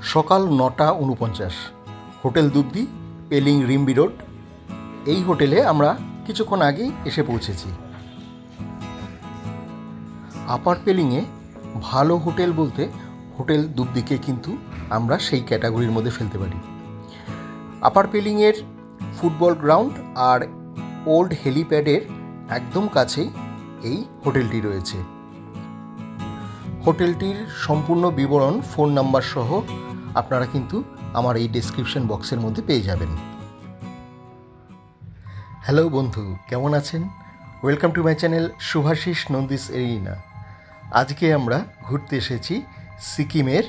সকাল ৯টা ৪৯, hotel দুবদি, Pelling Rimbi road. এই হোটেলে আমরা কিছুক্ষণ আগেই এসে পৌঁছেছি। আপার পেলিংয়ে ভালো হোটেল বলতে হোটেল দুবদিকে কিন্তু আমরা সেই ক্যাটাগরির মধ্যে ফেলতে পারি। আপার পেলিংয়ের ফুটবল গ্রাউন্ড আর ওল্ড হেলিপ্যাডের একদম কাছেই এই হোটেলটি রয়েছে। হোটেলটির সম্পূর্ণ বিবরণ, ফোন নাম্বার সহ আপনারা কিন্তু আমার এই ডেসক্রিপশন বক্সের মধ্যে পেয়ে যাবেন। হ্যালো বন্ধু, কেমন আছেন? Welcome to my channel Subhashis Nandi's arena. আজকে আমরা ঘুরতে এসেছি সিকিমের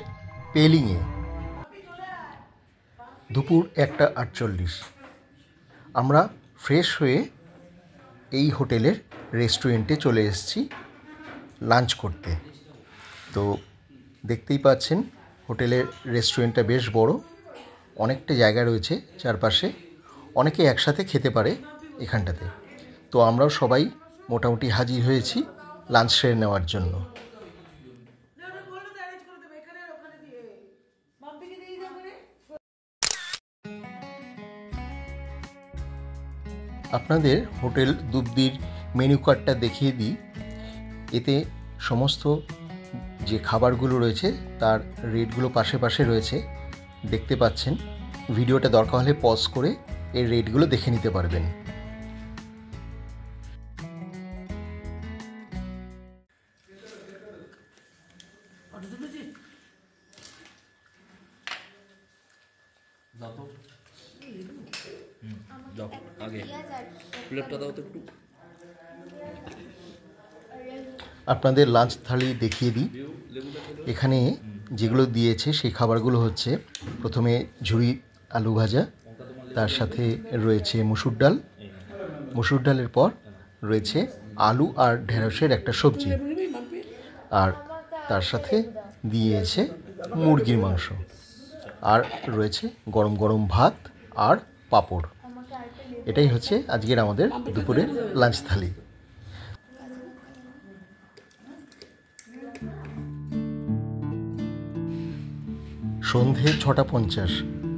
পেলিংয়ে। দুপুর 1টা 48, আমরা ফ্রেশ হয়ে এই হোটেলের রেস্টুরেন্টে চলে এসেছি লাঞ্চ করতে। তো দেখতেই পাচ্ছেন হোটেলের রেস্টুরেন্টটা বেশ বড়, অনেকটা জায়গা রয়েছে চারপাশে, অনেকে একসাথে খেতে পারে এখানটাতে। তো আমরাও সবাই মোটামুটি হাজির হয়েছি লাঞ্চ সেরে নেওয়ার জন্য। আপনাদের হোটেল দুবদির মেনু কার্ডটা দেখিয়ে দিই। এতে সমস্ত যে খাবারগুলো রয়েছে তার রেটগুলো পাশে পাশে রয়েছে, দেখতে পাচ্ছেন। ভিডিওটা দরকার হলে পজ করে এর রেটগুলো দেখে নিতে পারবেন। আপনাদের লাঞ্চ থালি দেখিয়ে দিই। এখানে যেগুলো দিয়েছে সেই খাবারগুলো হচ্ছে, প্রথমে ঝুরি আলু ভাজা, তার সাথে রয়েছে মসুর ডাল, মসুর ডালের পর রয়েছে আলু আর ঢেঁড়সের একটা সবজি, আর তার সাথে দিয়েছে মুরগির মাংস, আর রয়েছে গরম গরম ভাত আর পাঁপড়। এটাই হচ্ছে আজকের আমাদের দুপুরের লাঞ্চ থালি। সন্ধে 6টা 50,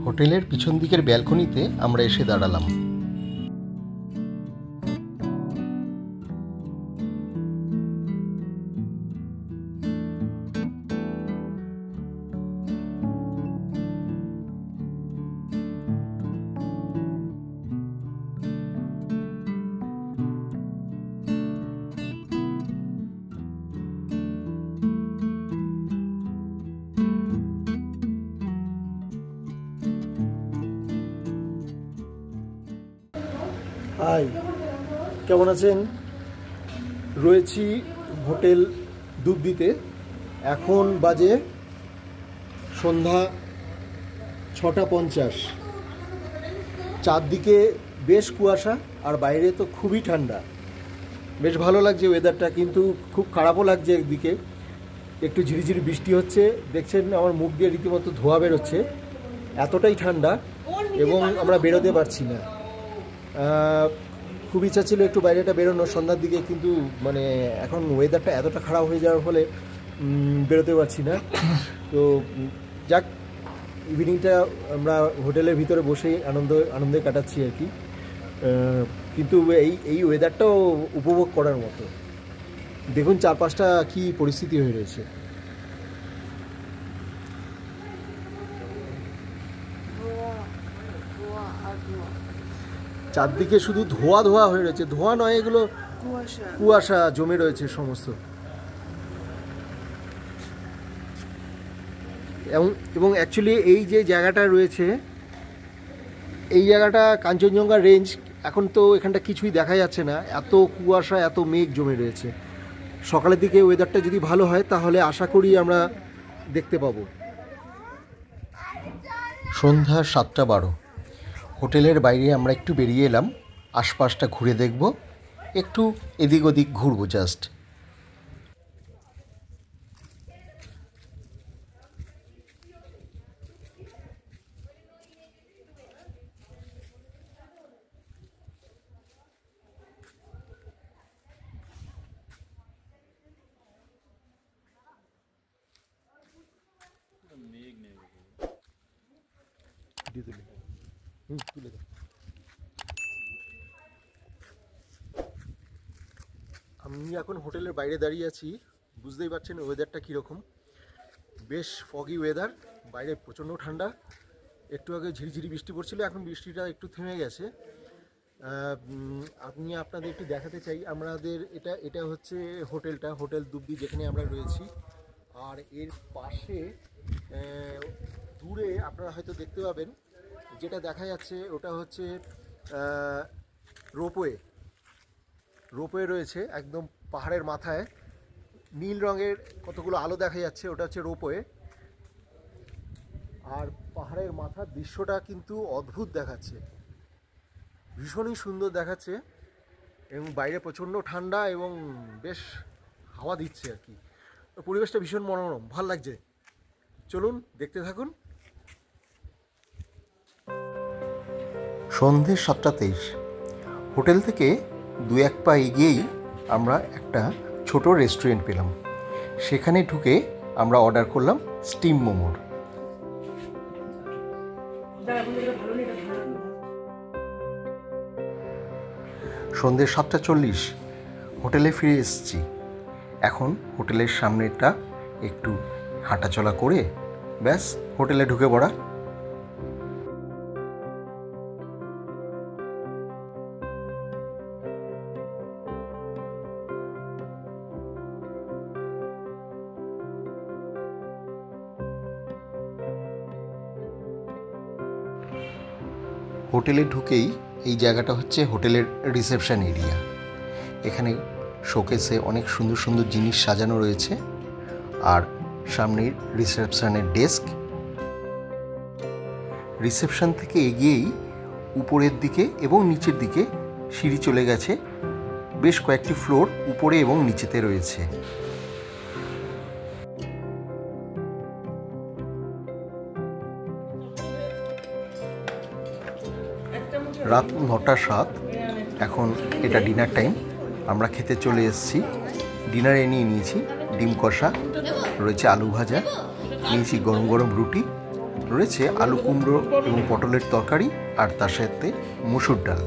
হোটেলের পিছন দিকের ব্যালকনিতে আমরা এসে দাঁড়ালাম। হাই, কেমন আছেন? রয়েছি হোটেল দুবদিতে। এখন বাজে সন্ধ্যা 6টা 50। চারদিকে বেশ কুয়াশা আর বাইরে তো খুবই ঠান্ডা। বেশ ভালো লাগছে ওয়েদারটা, কিন্তু খুব খারাপও লাগছে। একদিকে একটু ঝিরিঝিরি বৃষ্টি হচ্ছে, দেখছেন আমার মুখ দিয়ে রীতিমতো ধোঁয়া বেরোচ্ছে, এতটাই ঠান্ডা, এবং আমরা বেরোতে পারছি না। খুব ইচ্ছা ছিল একটু বাইরেটা বেরোনো সন্ধ্যার দিকে, কিন্তু মানে এখন ওয়েদারটা এতটা খারাপ হয়ে যাওয়ার ফলে বেরোতে পারছি না। তো যাক, ইভিনিংটা আমরা হোটেলের ভিতরে বসেই আনন্দে কাটাচ্ছি আর কি। কিন্তু এই ওয়েদারটাও উপভোগ করার মতো। দেখুন চারপাশটা কি পরিস্থিতি হয়ে রয়েছে। চারদিকে শুধু ধোঁয়া ধোঁয়া হয়ে রয়েছে, ধোঁয়া নয়, এগুলো কুয়াশা জমে রয়েছে সমস্ত। এবং অ্যাকচুয়ালি এই যে জায়গাটা রয়েছে, এই জায়গাটা কাঞ্চনজঙ্ঘা রেঞ্জ। এখন তো এখানটা কিছুই দেখা যাচ্ছে না, এত কুয়াশা, এত মেঘ জমে রয়েছে। সকালের দিকে ওয়েদারটা যদি ভালো হয় তাহলে আশা করি আমরা দেখতে পাবো। সন্ধ্যা 7টা 12, হোটেলের বাইরে আমরা একটু বেরিয়ে এলাম, আশপাশটা ঘুরে দেখব, একটু এদিক ওদিক ঘুরবো জাস্ট। মেঘ নেই। আমি এখন হোটেলের বাইরে দাঁড়িয়ে আছি, বুঝতেই পারছেন ওয়েদারটা কীরকম। বেশ ফগি ওয়েদার, বাইরে প্রচণ্ড ঠান্ডা। একটু আগে ঝিরিঝিরি বৃষ্টি পড়ছিল, এখন বৃষ্টিটা একটু থেমে গেছে। আমি আপনাদের একটু দেখাতে চাই আমাদের এটা হচ্ছে হোটেলটা, হোটেল দুবদি, যেখানে আমরা রয়েছি। আর এর পাশে দূরে আপনারা হয়তো দেখতে পাবেন, যেটা দেখা যাচ্ছে ওটা হচ্ছে রোপওয়ে রয়েছে একদম পাহাড়ের মাথায়। নীল রঙের কতগুলো আলো দেখা যাচ্ছে, ওটা হচ্ছে রোপওয়ে। আর পাহাড়ের মাথার দৃশ্যটা কিন্তু অদ্ভুত দেখাচ্ছে, ভীষণই সুন্দর দেখাচ্ছে। এবং বাইরে প্রচণ্ড ঠান্ডা এবং বেশ হাওয়া দিচ্ছে আর কি। পরিবেশটা ভীষণ মনোরম, ভাল লাগছে। চলুন দেখতে থাকুন। সন্ধ্যে 7:23। হোটেল থেকে 2-1 পা এগিয়েই আমরা একটা ছোট রেস্টুরেন্ট পেলাম। সেখানে ঢুকে আমরা অর্ডার করলাম স্টিম মোমোর। সন্ধ্যে 7:40 হোটেলে ফিরে এসেছি। এখন হোটেলের সামনেটা একটু হাঁটাচলা করে ব্যাস হোটেলে ঢুকে পড়া। হোটেলে ঢুকেই এই জায়গাটা হচ্ছে হোটেলের রিসেপশন এরিয়া। এখানে শোকেসে অনেক সুন্দর সুন্দর জিনিস সাজানো রয়েছে। আর সামনে রিসেপশনের ডেস্ক। রিসেপশন থেকে এগিয়েই উপরের দিকে এবং নিচের দিকে সিঁড়ি চলে গেছে। বেশ কয়েকটি ফ্লোর উপরে এবং নিচেতে রয়েছে। রাত 9:07। এখন এটা ডিনার টাইম। আমরা খেতে চলে এসেছি। ডিনারে নিয়ে নিয়েছি ডিম কষা, রয়েছে আলু ভাজা, নিয়েছি গরম গরম রুটি, রয়েছে আলু কুমড়ো এবং পটলের তরকারি, আর তার সাথে মসুর ডাল।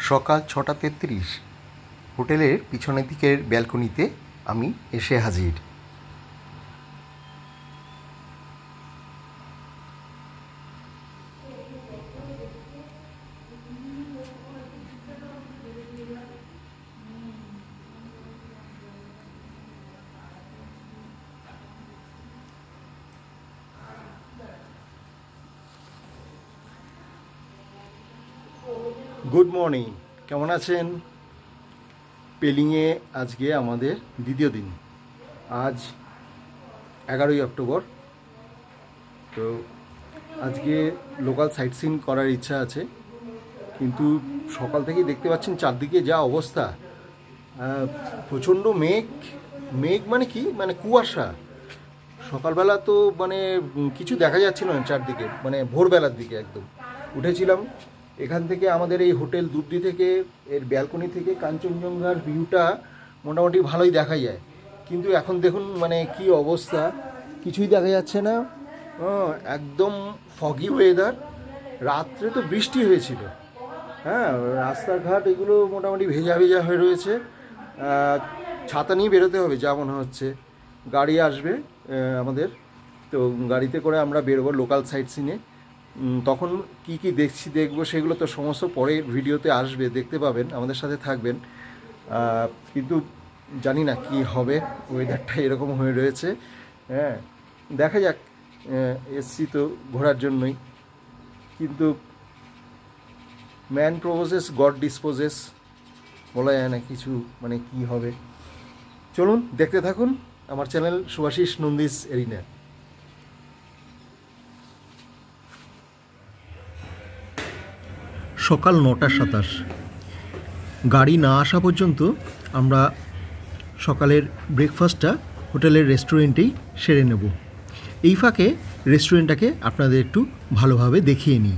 সকাল 6:33। হোটেলের পিছনের দিকের ব্যালকনিতে আমি এসে হাজির। গুড মর্নিং, কেমন আছেন? পেলিংয়ে আজকে আমাদের দ্বিতীয় দিন। আজ 11ই অক্টোবর। তো আজকে লোকাল সাইট সিন করার ইচ্ছা আছে, কিন্তু সকাল থেকেই দেখতে পাচ্ছেন চারদিকে যা অবস্থা। প্রচণ্ড মেঘ মানে কি, মানে কুয়াশা। সকালবেলা তো মানে কিছু দেখা যাচ্ছিল না চারদিকে, মানে ভোরবেলার দিকে একদম উঠেছিলাম। এখান থেকে আমাদের এই হোটেল দুবদি থেকে, এর ব্যালকনি থেকে কাঞ্চনজঙ্ঘার ভিউটা মোটামুটি ভালোই দেখা যায়। কিন্তু এখন দেখুন মানে কি অবস্থা, কিছুই দেখা যাচ্ছে না। একদম ফগি ওয়েদার। রাত্রে তো বৃষ্টি হয়েছিল, হ্যাঁ, রাস্তাঘাট এগুলো মোটামুটি ভেজা ভেজা হয়ে রয়েছে। ছাতা নিয়ে বেরোতে হবে যা মনে হচ্ছে। গাড়ি আসবে আমাদের, তো গাড়িতে করে আমরা বেরোবো লোকাল সাইট সিনে। তখন কি কি দেখবো সেগুলো তো সমস্ত পরের ভিডিওতে আসবে, দেখতে পাবেন, আমাদের সাথে থাকবেন। কিন্তু জানি না কি হবে, ওয়েদারটা এরকম হয়ে রয়েছে। হ্যাঁ, দেখা যাক। এসছি তো ঘোরার জন্যই, কিন্তু ম্যান প্রপোজেস গড ডিসপোজেস, বলা যায় না কিছু, মানে কি হবে। চলুন দেখতে থাকুন আমার চ্যানেল শুভাশিস নন্দিস এরিনা। সকাল 9:27। গাড়ি না আসা পর্যন্ত আমরা সকালের ব্রেকফাস্টটা হোটেলের রেস্টুরেন্টেই সেরে নেব। এই ফাঁকে রেস্টুরেন্টটাকে আপনাদের একটু ভালোভাবে দেখিয়ে নিই।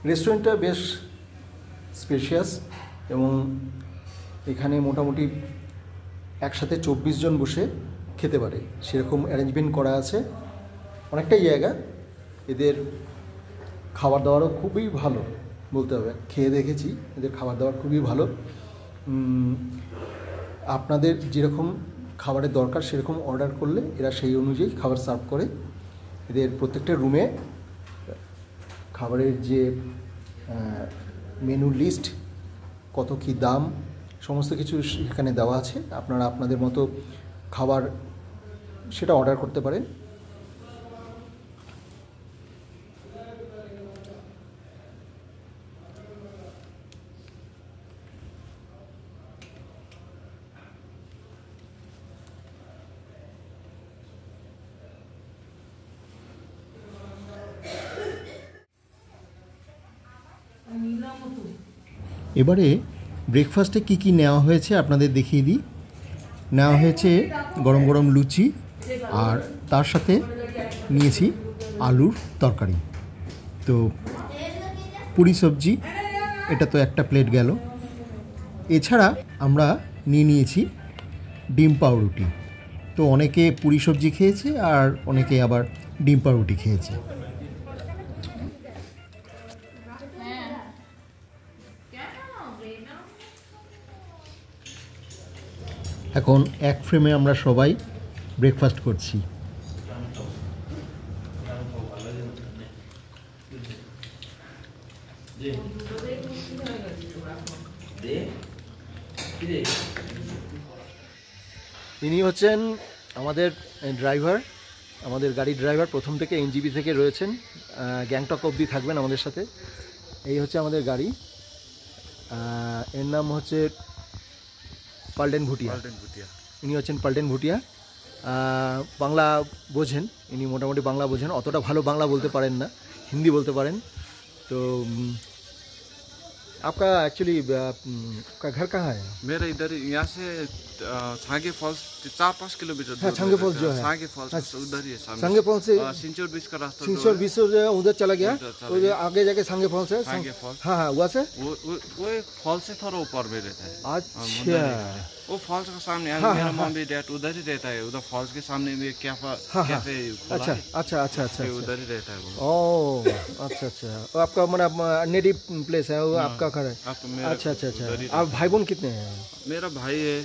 রেস্টুরেন্টটা বেশ স্পেশিয়াস এবং এখানে মোটামুটি একসাথে 24 জন বসে খেতে পারে সেরকম অ্যারেঞ্জমেন্ট করা আছে। অনেকটাই জায়গা। এদের খাবার দাবারও খুবই ভালো বলতে হবে, খেয়ে দেখেছি এদের খাবার দাবার খুবই ভালো। আপনাদের যেরকম খাবারের দরকার সেরকম অর্ডার করলে এরা সেই অনুযায়ী খাবার সার্ভ করে। এদের প্রত্যেকটা রুমে খাবারের যে মেনু লিস্ট, কত কী দাম, সমস্ত কিছু এখানে দেওয়া আছে। আপনারা আপনাদের মতো খাবার সেটা অর্ডার করতে পারেন। এবারে ব্রেকফাস্টে কি কি নেওয়া হয়েছে আপনাদের দেখিয়ে দিই। নেওয়া হয়েছে গরম গরম লুচি, আর তার সাথে নিয়েছি আলুর তরকারি, তো পুরি সবজি, এটা তো একটা প্লেট গেল। এছাড়া আমরা নিয়েছি ডিম পাউরুটি। তো অনেকে পুরি সবজি খেয়েছে আর অনেকে আবার ডিম পাউরুটি খেয়েছে। এখন এক ফ্রেমে আমরা সবাই ব্রেকফাস্ট করছি। ইনি হচ্ছেন আমাদের ড্রাইভার, আমাদের গাড়ির ড্রাইভার। প্রথম থেকে এনজিবি থেকে রয়েছেন, গ্যাংটক অবধি থাকবেন আমাদের সাথে। এই হচ্ছে আমাদের গাড়ি, এর নাম হচ্ছে পাল্টেন ভুটিয়া। ইনি হচ্ছেন পাল্টেন ভুটিয়া। বাংলা বোঝেন, ইনি মোটামুটি বাংলা বোঝেন, অতটা ভালো বাংলা বলতে পারেন না, হিন্দি বলতে পারেন। তো आपका एक्चुअली आपका घर कहाँ है? मेरा इधर यहाँ से छांगे फॉल्स 4-5 किलोमीटर दूर। छांगे फॉल्स जो है, छांगे फॉल्स उधर ही है सामने। छांगे फॉल्स से सिंचोर बीच का रास्ता, सिंचोर बीच से उधर चला गया, उधर आगे जाके छांगे फॉल्स है। छांगे फॉल्स, हाँ हाँ, वहाँ से वो फॉल्स से थोड़ा ऊपर में रहता है। अच्छा, वो फॉल्स के सामने मेरा मम्मी डैड उधर ही रहता है। उधर फॉल्स के सामने में कैफे अच्छा अच्छा अच्छा अच्छा, उधर ही रहता है वो। ओह अच्छा अच्छा, आपका मतलब नेटिव प्लेस है वो, आपका घर है। अच्छा अच्छा अच्छा। आप भाई बहन कितने हैं? मेरा भाई है,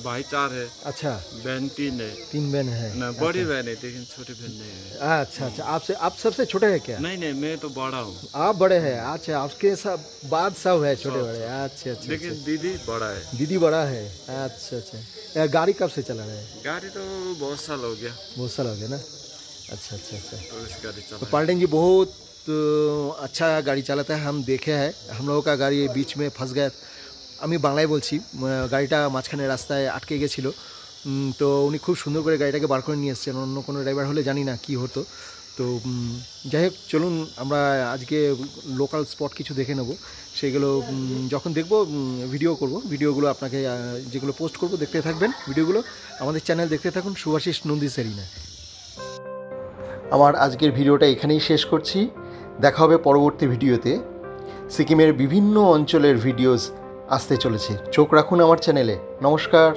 भाई 4 है। अच्छा, बहन 3 है। 3 बहन है। बड़ी बहन है लेकिन छोटी बहन नहीं है। अच्छा अच्छा, आप सबसे छोटे हैं क्या? नहीं नहीं, मैं तो बड़ा हूँ। आप बड़े हैं? अच्छा, आपके सब बाद सब है छोटे बड़े। अच्छा अच्छा, लेकिन दीदी बड़ा है। दीदी बड़ा है। अच्छा अच्छा, गाड़ी कब से चला रहे हैं? गाड़ी तो बहुत साल हो गया। बहुत साल हो गया ना। अच्छा अच्छा अच्छा। तो पाल्टेन जी बहुत अच्छा गाड़ी चलाता है, हम देखे हैं। हम लोगों का गाड़ी बीच में फंस गया, আমি বাংলায় বলছি, গাড়িটা মাঝখানে রাস্তায় আটকে গেছিলো। তো উনি খুব সুন্দর করে গাড়িটাকে বার করে নিয়ে এসছেন, অন্য কোনো ড্রাইভার হলে জানি না কি হতো। তো যাই হোক, চলুন আমরা আজকে লোকাল স্পট কিছু দেখে নেব। সেগুলো যখন দেখব ভিডিও করব, ভিডিওগুলো আপনাকে যেগুলো পোস্ট করব দেখতে থাকবেন। ভিডিওগুলো আমাদের চ্যানেল দেখতে থাকুন, শুভাশিস নন্দী সেরিনা। আমার আজকের ভিডিওটা এখানেই শেষ করছি। দেখা হবে পরবর্তী ভিডিওতে। সিকিমের বিভিন্ন অঞ্চলের ভিডিওস আসতে চলেছে, চোখ রাখুন আমার চ্যানেলে। নমস্কার।